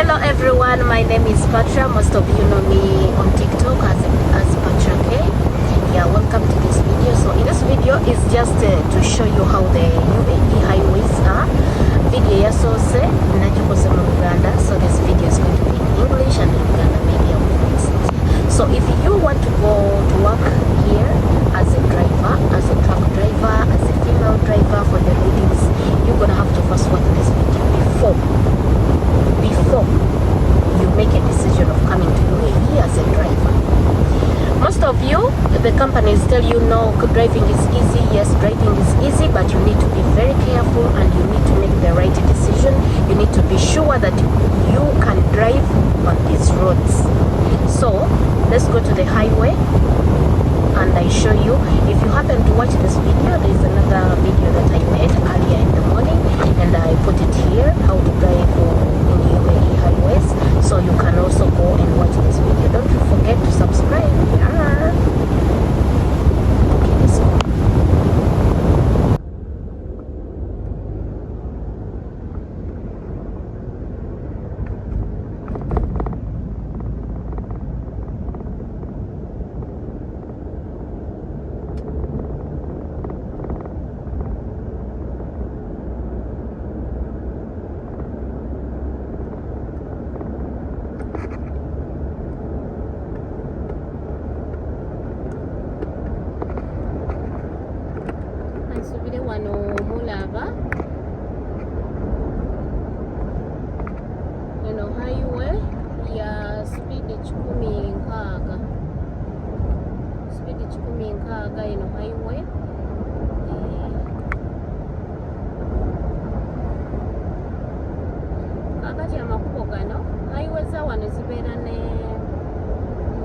Hello everyone, my name is Patra. Most of you know me on TikTok as Patra K. Yeah, welcome to this video. So in this video is just to show you how the UAE highways are. Video yasose nachokose mu Uganda. So this video is going to be in English and in Uganda maybe I will mix it. So if you want to go to work here as a driver, as a truck driver, as a female driver for the ladies, you're gonna have to first watch this video before you make a decision of coming to UAE as a driver. Most of you, the companies tell you no, driving is easy. Yes, driving is easy, but you need to be very careful and you need to make the right decision. You need to be sure that you can drive on these roads. So let's go to the highway and I show you. If you happen to watch this video, there is another video that I made earlier in the morning and I put it here, how to drive in UAE highways, so you can also go and watch this video. Don't forget to subscribe. Yeah. Okay, let's go. Wano mulaba eno highway ya speed 16 eno highway kakati amakubo gano highway za wano zibeera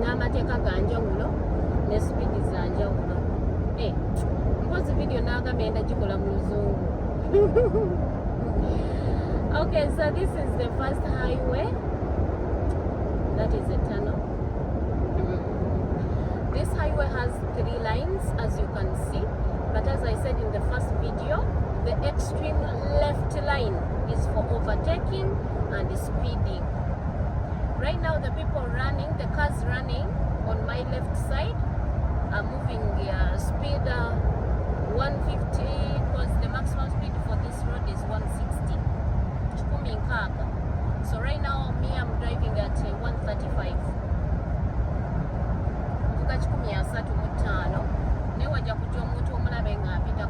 n'amateeka ga njawulo ne speed za njawulo. Mpozi video naagambye ndagikola mu luzungu. Okay, so this is the first highway. That is a tunnel. This highway has 3 lines, as you can see. But as I said in the first video, the extreme left line is for overtaking and speeding. Right now, the people running, the cars running on my left side are moving speed 150, because the maximum speed for this road is 160. So right now, me, I'm driving at 135.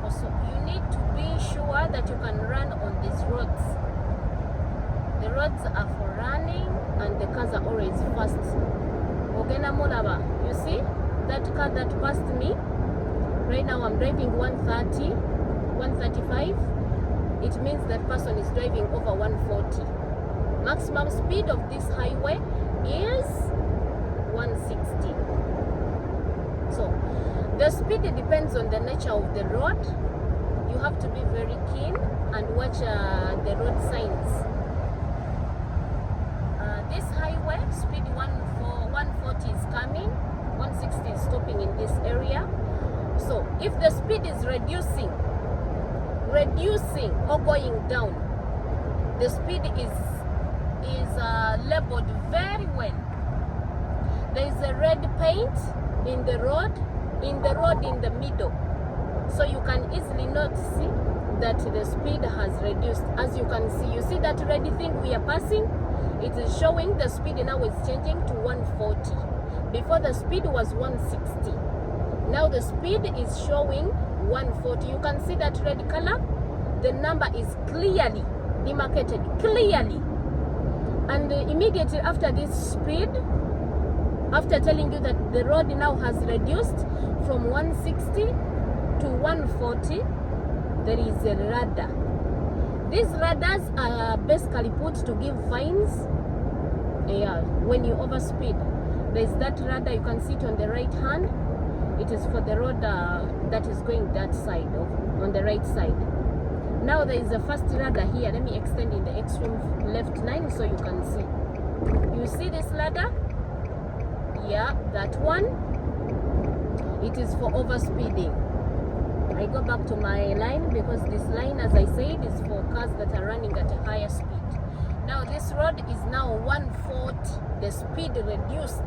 So you need to be sure that you can run on these roads. The roads are for running and the cars are always fast. You see that car that passed me? Right now I'm driving 130, 135. It means that person is driving over 140. Maximum speed of this highway is 160. So the speed depends on the nature of the road. You have to be very keen and watch the road signs. This highway, speed 140 is coming, 160 is stopping in this area. So if the speed is reducing or going down, the speed is labeled very well. There is a red paint in the road in the middle, so you can easily notice that the speed has reduced. As you can see, you see that red thing we are passing, it is showing the speed now is changing to 140. Before the speed was 160. Now the speed is showing 140. You can see that red color. The number is clearly demarcated, clearly. And immediately after this speed, after telling you that the road now has reduced from 160 to 140, there is a radar. These radars are basically put to give fines when you overspeed. There's that radar, you can see it on the right hand. It is for the road that is going that side, on the right side. Now there is a first ladder here. Let me extend in the extreme left line so you can see. You see this ladder? Yeah, that one. It is for overspeeding. I go back to my line because this line, as I said, is for cars that are running at a higher speed. Now this road is now 140, the speed reduced.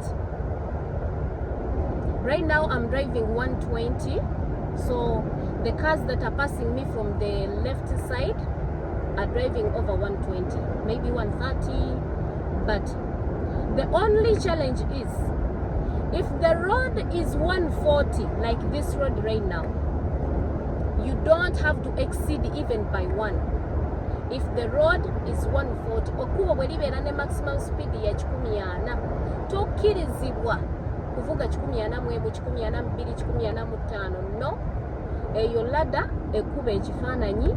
Right now I'm driving 120, so the cars that are passing me from the left side are driving over 120, maybe 130. But the only challenge is, if the road is 140, like this road right now, you don't have to exceed even by 1. If the road is 140, okuba bwe libeera ne maximum speed ya 140, tokkirizibwa kuvuga 140 mu 140 mu 2 140 mu 5. No, eyo ladder ekuba ekifaananyi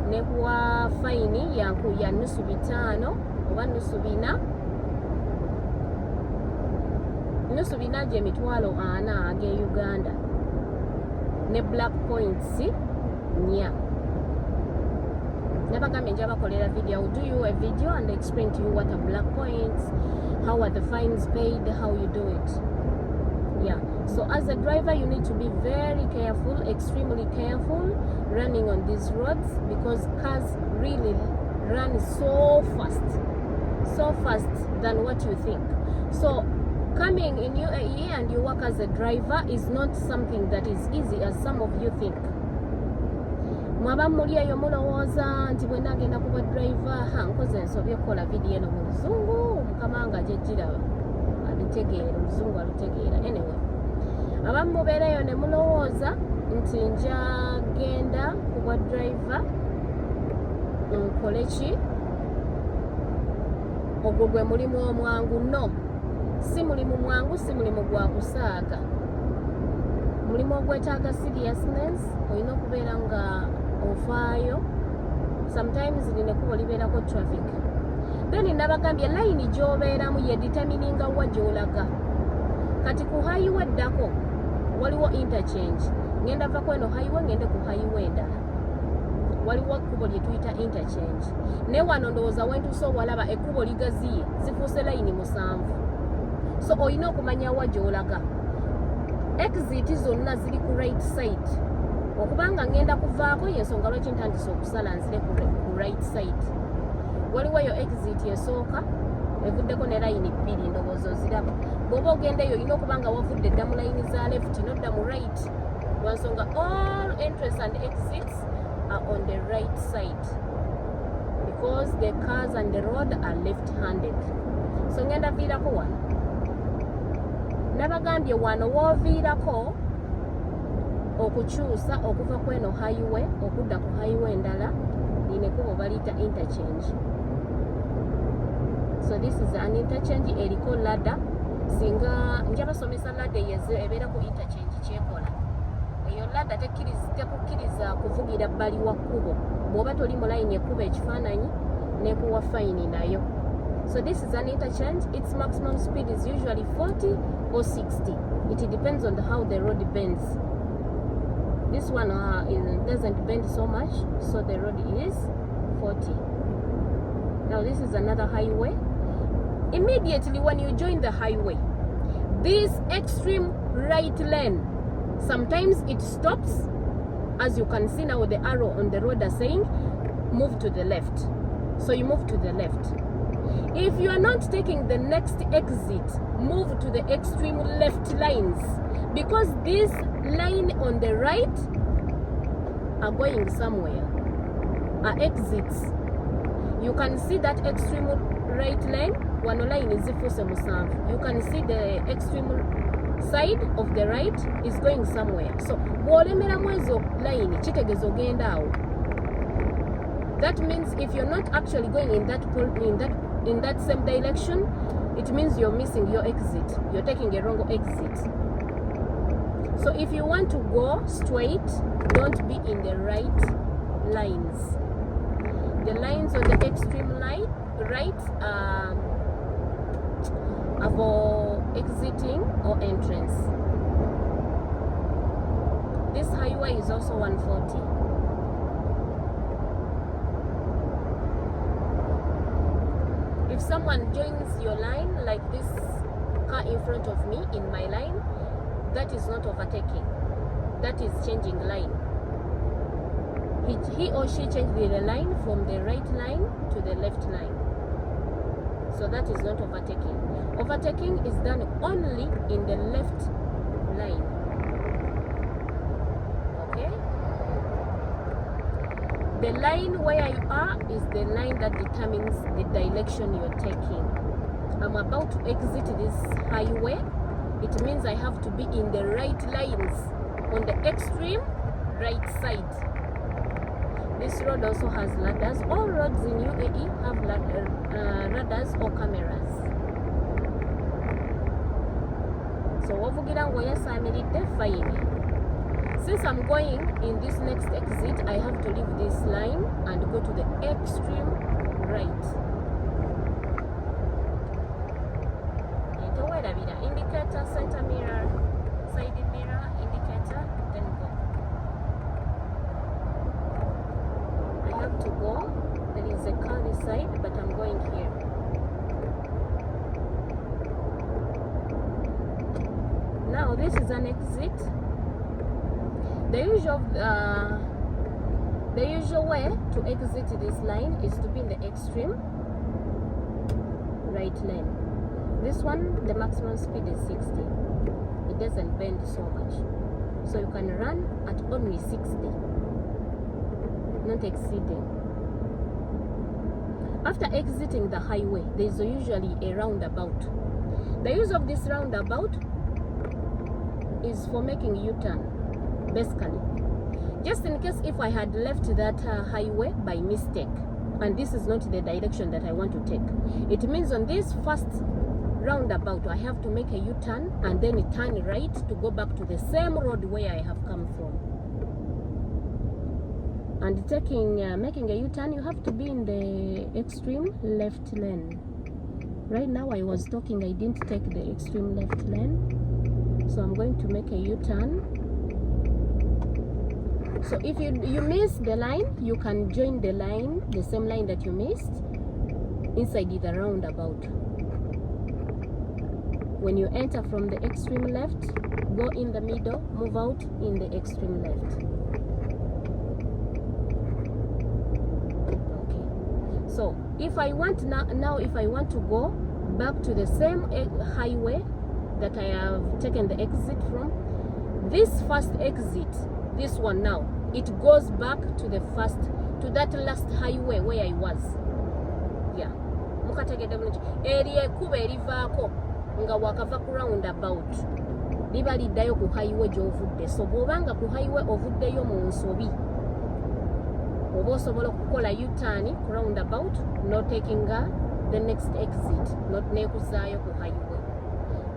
ne kuwa fine ya nusu 5 oba nusu 4, nusu 4 gye emitwalo 40 age Uganda, ne black points 4. Nabagambye nja bakolera video. I will do you a video and explain to you what are black points, how are the fines paid, how you do it. Yeah, so as a driver you need to be very careful, extremely careful running on these roads, because cars really run so fast than what you think. So coming in UAE and you work as a driver is not something that is easy as some of you think. Mwaba muli eyo mulowooza nti bwe nagenda kuba driver nkoze nsobye okukola video eno mu luzungu, mukama nga gyegiraba alitegeera, oluzungu alutegeera. Anyway, abamu mubeera eyo ne mulowooza nti nja genda kuba driver nkole ki, ogwo gwe mulimu omwangu. No, si mulimu mwangu, si mulimu gwa kusaaga, mulimu ogwetaaga seriousness. Olina okubeera nga ofaayo. Sometimes linekuba libeerako traffic, then nabagambye line gy'obeeramu ye determininga wa gy'olaga. Kati ku highway ddako waliwo interchange, ngenda va kweno highway ngende ku highway endala, waliwo ekkubo lye tuyita interchange. Ne wano ndowooza wentuuse owalaba ekkubo ligaziye, zifuuse line 7. So olina okumanya wa gy'olaga. Exit zonna ziri ku right side. Okubanga ngenda kuvaako yensonga lwaki ntandise okusala nzire ku right side. Waliwo eyo exit esooka evuddeko ne line 2 ndowooza oziraba. Bw'oba ogenda eyo olina okubanga wavudde dda mu line za left nodda mu right, lwansonga all entrance and exits are on the right side because the cars and the road are left-handed. So ngenda viirako wano. Nabagambye wano wooviirako okukyusa okuva kweno highway okudda ku highway endala, linekubo baliyita interchange. So this is an interchange eriko ladder. Singa nja basomesa ladder ebeera ku interchange kyekola. Eyo ladder tekukkiriza kuvugira bbali wa kkubo. Bw'oba toli mu line ekkuba ekifaananyi nekuwa fine nayo. So this is an interchange. Its maximum speed is usually 40 or 60. It depends on how the road bends. This one doesn't bend so much, so the road is 40. Now this is another highway. Immediately when you join the highway, this extreme right lane, sometimes it stops. As you can see now, the arrow on the road are saying move to the left. So you move to the left. If you are not taking the next exit, move to the extreme left lines, because this line on the right are going somewhere, are exits. You can see that extreme right lane, one line is zifuse musanvu. You can see the extreme side of the right is going somewhere. So bw'olemeramu ezo line kitegeeza ogenda awo. That means if you're not actually going in that same direction, it means you're missing your exit. You're taking a wrong exit. So if you want to go straight, don't be in the right lines. The lines on the extreme right are for exiting or entrance. This highway is also 140. If someone joins your line, like this car in front of me in my line, that is not overtaking. That is changing line. He or she changed the line from the right line to the left line. So that is not overtaking. Overtaking is done only in the left lane. Okay? The line where you are is the line that determines the direction you're taking. I'm about to exit this highway. It means I have to be in the right lines on the extreme right side. This road also has ladders. All roads in UAE have ladders or cameras. So ovugira ngo yasaamiridde fine. Since I'm going in this next exit, I have to leave this line and go to the extreme right. Indicator, center mirror, side mirror, indicator, then go. I have to go. There is a car this side, but I'm going here. Now this is an exit. The usual way to exit this line is to be in the extreme right lane. This one, the maximum speed is 60. It doesn't bend so much. So you can run at only 60, not exceeding. After exiting the highway, there is usually a roundabout. The use of this roundabout is for making U-turn, basically. Just in case if I had left that highway by mistake, and this is not the direction that I want to take, it means on this first roundabout I have to make a U-turn and then turn right to go back to the same road where I have come from. And making a U-turn, you have to be in the extreme left lane. Right now I was talking, I didn't take the extreme left lane, so I'm going to make a U-turn. So if you miss the line, you can join the line, the same line that you missed, inside the roundabout. When you enter from the extreme left, go in the middle, move out in the extreme left. Okay. So if I want now if I want to go back to the same highway that I have taken the exit from, this first exit, this one now, it goes back to that last highway where I was. Yeah. Mukategedde bulungi. Eri ekuba erivaako nga wakava ku roundabout liba liddayo ku highway gy'ovudde. So bw'obanga ku highway ovuddeyo mu nsobi, oba osobola okukola U-turn ku roundabout, not taking the next exit, not neekuzaayo ku highway.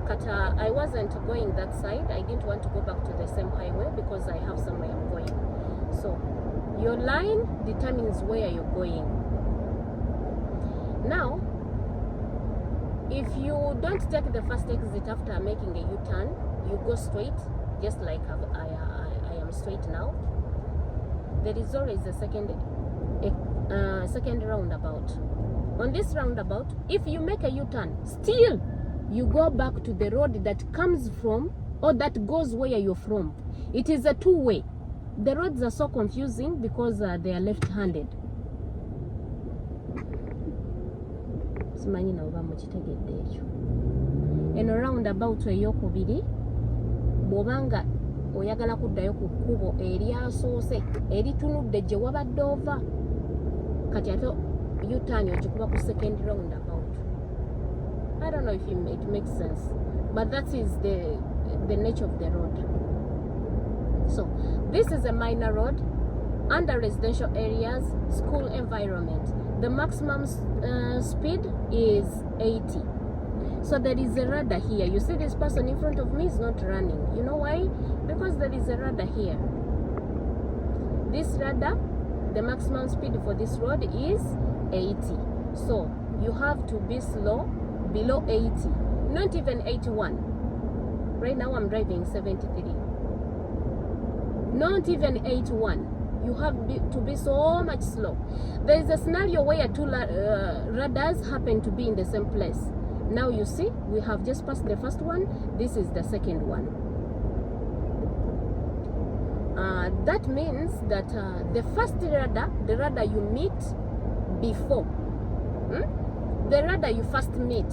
Kata I wasn't going that side. I didn't want to go back to the same highway because I have somewhere I'm going. So your line determines where you're going. Now, if you don't take the first exit after making a U-turn, you go straight, just like I am straight now. There is always a second roundabout. On this roundabout, if you make a U-turn, still you go back to the road that comes from, or that goes where you're from. It is a two-way. The roads are so confusing because they are left-handed. Simanyi na oba mukitegedde ekyo. Eno roundabout ey'okubiri, bw'obanga oyagala kuddayo ku kkubo eryasoose eritunudde gye wabadde ova, kati ate U-turn ogikuba ku second roundabout. I don't know if it makes sense, but that is the nature of the road. So this is a minor road under residential areas, school environment. The maximum speed is 80. So there is a radar here. You see this person in front of me is not running. You know why? Because there is a radar here. This radar, the maximum speed for this road is 80. So you have to be slow, below 80, not even 81. Right now I'm driving 73. Not even 81. You have to be so much slow. There is a scenario where two radars happen to be in the same place. Now you see, we have just passed the first one. This is the second one. That means that the first radar, the radar you meet before, The radar you first meet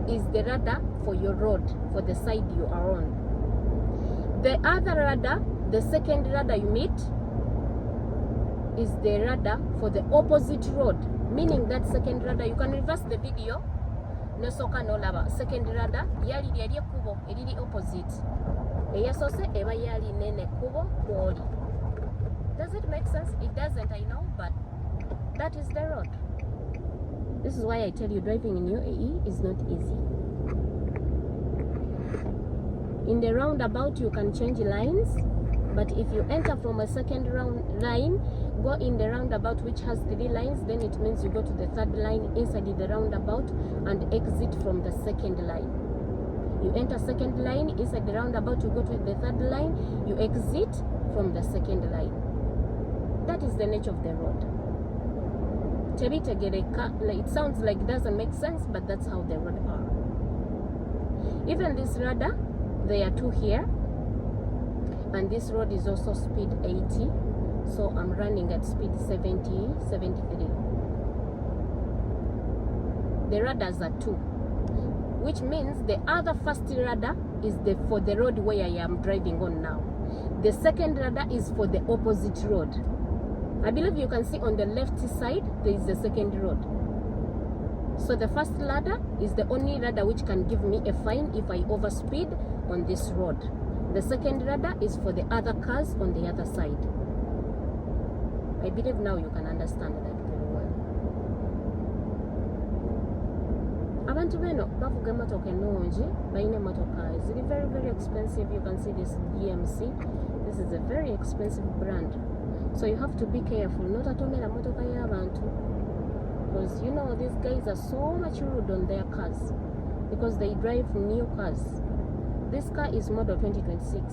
is the radar for your road, for the side you are on. The other radar, the second radar you meet, is the radar for the opposite road. Meaning that second radar, you can reverse the video. No soka no lava. Second radar, yali yali kubo, elili opposite. Eyasose eba yali nene kubo kwoli. Does it make sense? It doesn't, I know, but that is the road. This is why I tell you driving in UAE is not easy. In the roundabout, you can change lines, but if you enter from a second line, go in the roundabout which has 3 lines, then it means you go to the third line inside the roundabout and exit from the second line. You enter second line inside the roundabout, you go to the third line, you exit from the second line. That is the nature of the road. It sounds like it doesn't make sense, but that's how the road are. Even this radar, there are 2 here, and this road is also speed 80, so I'm running at speed 70, 73. The radars are 2, which means the other first radar is for the road where I am driving on now. The second radar is for the opposite road. I believe you can see on the left side there is the second road. So the first radar is the only radar which can give me a fine if I overspeed on this road. The second radar is for the other cars on the other side. I believe now you can understand that very well. Abantu beno bavuga emotoka ennungi balina emotoka ziri very very expensive. You can see this GMC. This is a very expensive brand. So you have to be careful not atomera motoka y'abantu, because you know these guys are so much rude on their cars because they drive new cars. This car is model 2026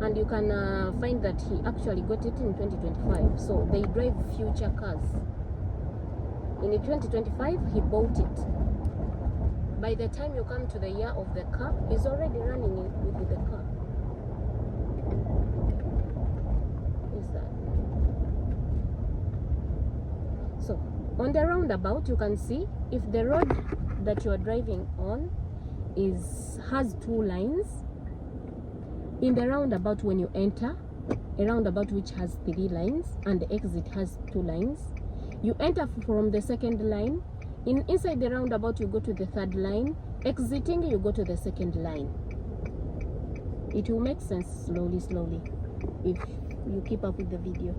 and you can find that he actually got it in 2025. So they drive future cars. In 2025 he bought it. By the time you come to the year of the car, he's already running it with the car. So on the roundabout, you can see if the road that you are driving on has 2 lines. In the roundabout, when you enter a roundabout which has 3 lines and the exit has 2 lines, you enter from the second line. Inside the roundabout, you go to the third line. Exiting, you go to the second line. It will make sense slowly if you keep up with the video.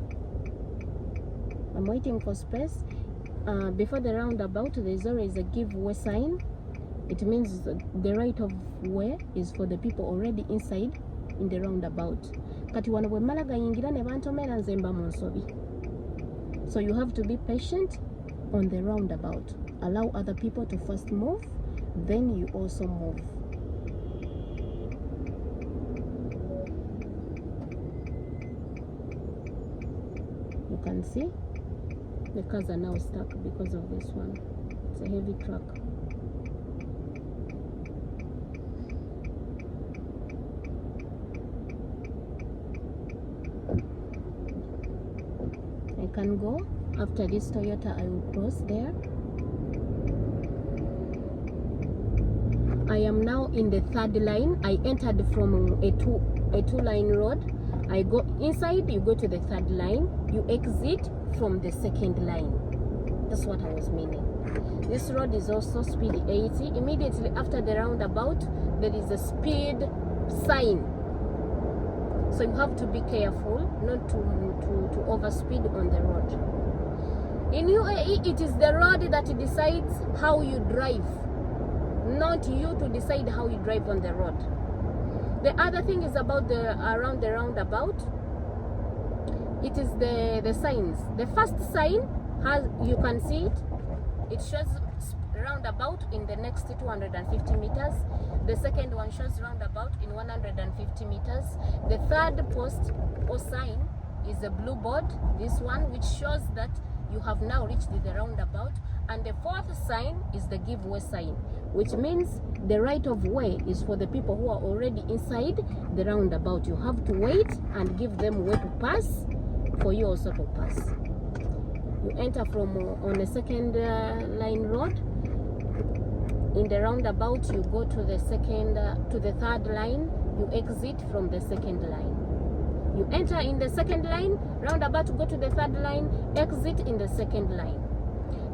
I'm waiting for space. Before the roundabout, there is always a give way sign. It means the right of way is for the people already inside in the roundabout. Kati wano bwe mmala gayingira ne bantomera nze mba mu nsobi. So you have to be patient on the roundabout. Allow other people to first move, then you also move. You can see the cars are now stuck because of this one. It's a heavy truck. I can go. After this Toyota, I will cross there. I am now in the third line. I entered from a two-line road. I go inside, you go to the third line, you exit from the second line. That's what I was meaning. This road is also speed 80. Immediately after the roundabout, there is a speed sign. So you have to be careful not to overspeed on the road. In UAE, it is the road that decides how you drive, not you to decide how you drive on the road. The other thing is about around the roundabout. It is the signs. The first sign you can see it. It shows roundabout in the next 250 meters. The second one shows roundabout in 150 meters. The third post or sign is a blue board, this one, which shows that you have now reached the roundabout. And the fourth sign is the give way sign, which means the right of way is for the people who are already inside the roundabout. You have to wait and give them way to pass for you also to pass. You enter from on a second line road. In the roundabout, you go to the third line. You exit from the second line. You enter in the second line, roundabout, go to the third line, exit in the second line.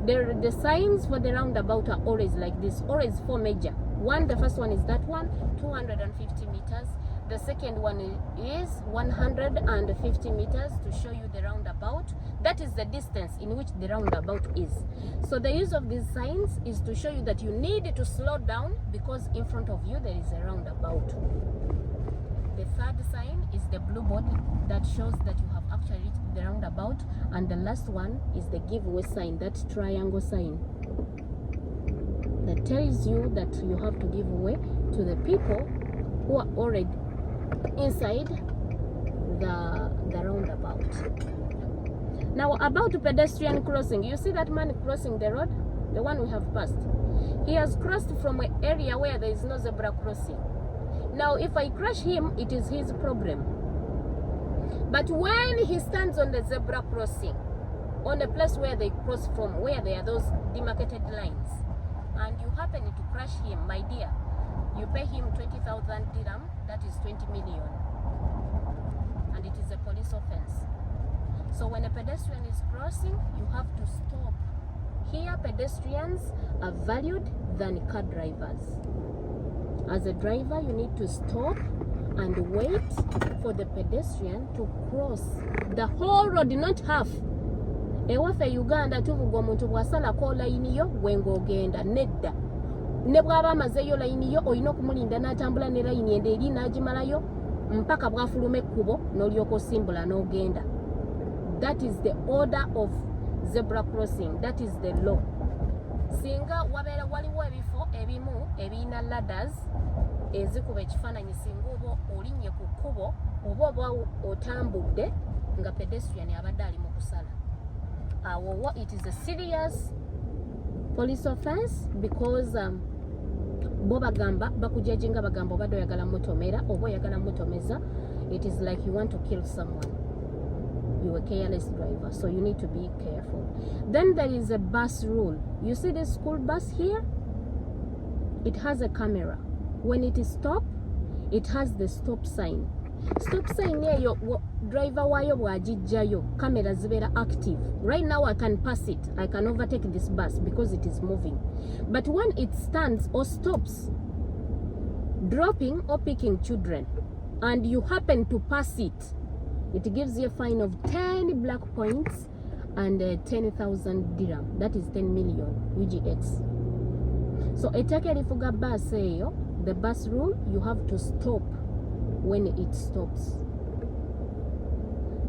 The signs for the roundabout are always like this, always 4 major. The first one is that one, 250 meters. The second one is 150 meters to show you the roundabout. That is the distance in which the roundabout is. So the use of these signs is to show you that you need to slow down because in front of you there is a roundabout. The third sign is the blue board that shows that you have actually reached the roundabout. And the last one is the giveaway sign, that triangle sign that tells you that you have to give away to the people who are already inside the roundabout. Now about pedestrian crossing, you see that man crossing the road, the one we have passed. He has crossed from an area where there is no zebra crossing. Now if I crush him, it is his problem. But when he stands on the zebra crossing, on the place where they cross from, where there are those demarcated lines, and you happen to crush him, my dear, you pay him 20,000 dirham, that is 20 million. And it is a police offense. So when a pedestrian is crossing, you have to stop. Here, pedestrians are valued than car drivers. As a driver, you need to stop and wait for the pedestrian to cross the whole road, not half. Ewafe Uganda tuvuga omuntu bwasalako layini yo gwengo ogenda nedda. Ne bwaba amazeyo layini yo oyina okumulinda n'atambula ne layini ende eri n'agimalayo mpaka bwafuluma ekkubo n'olyoka osimbula n'ogenda. That is the order of zebra crossing. That is the law. Singa wabeera waliwo ebifo ebimu ebiyina ladders ezikuba ekifaananyi singa oba olinnye ku kkubo oba otambudde nga pedestrian abadde ali mu kusala. It is a serious police offense because bo bagamba bakujajinga bagamba obadde oyagala mutomera oba oyagala mutomeza. It is like you want to kill someone. You are a careless driver, so you need to be careful. Then there is a bus rule. You see the school bus here? It has a camera. When it is stopped, it has the stop sign. Stop sign eyo driver wayo bwagijjayo camera zibera active. Right now I can pass it, I can overtake this bus because it is moving. But when it stands or stops dropping or picking children and you happen to pass it, it gives you a fine of 10 black points and 10,000 dirham. That is 10 million UGX. So etakerifuga bus eyo, the bus rule, you have to stop when it stops.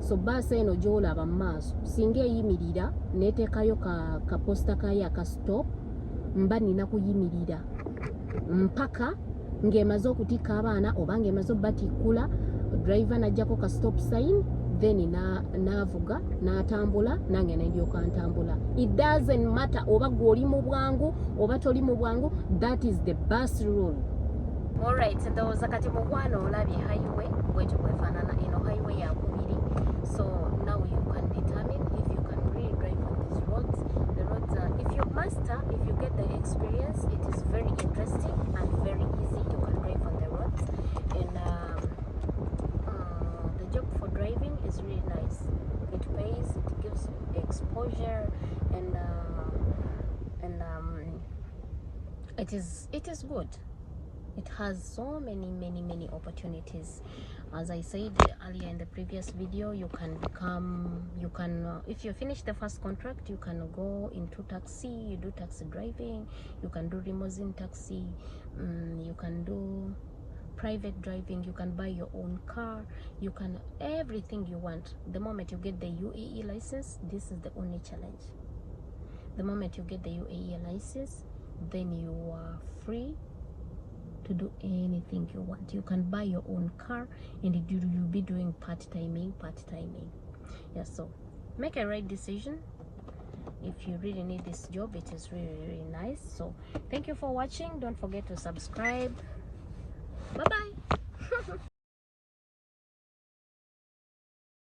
So bus eno gy'olaba maaso singa eyimirira neteekayo ka posta kayo aka stop, mba nina kuyimirira mpaka ng'emaze okutikka abaana oba ng'emaze obbatikkula, driver najjako ka stop sign, then navuga n'atambula nange ndyoka ntambula. It doesn't matter oba gw'oli mu bwangu oba toli mu bwangu. That is the bus rule. Alright, ndowooza kati mukwano olabye highway bwetyo bwefaanana eno highway yakubiri. So now you can determine if you can really drive on these roads. The roads are, if you master, if you get the experience, it is very interesting and very easy. You can drive on the roads, and the job for driving is really nice. It pays, it gives exposure, and it is good. It has so many opportunities. As I said earlier in the previous video, you can if you finish the first contract, you can go into taxi, you do taxi driving, you can do limousine taxi, you can do private driving, you can buy your own car, you can everything you want. The moment you get the UAE license, this is the only challenge. The moment you get the UAE license, then you are free to do anything you want. You can buy your own car and you'll be doing part-timing. Yeah, so make a right decision. If you really need this job, it is really nice. So thank you for watching. Don't forget to subscribe. Bye bye.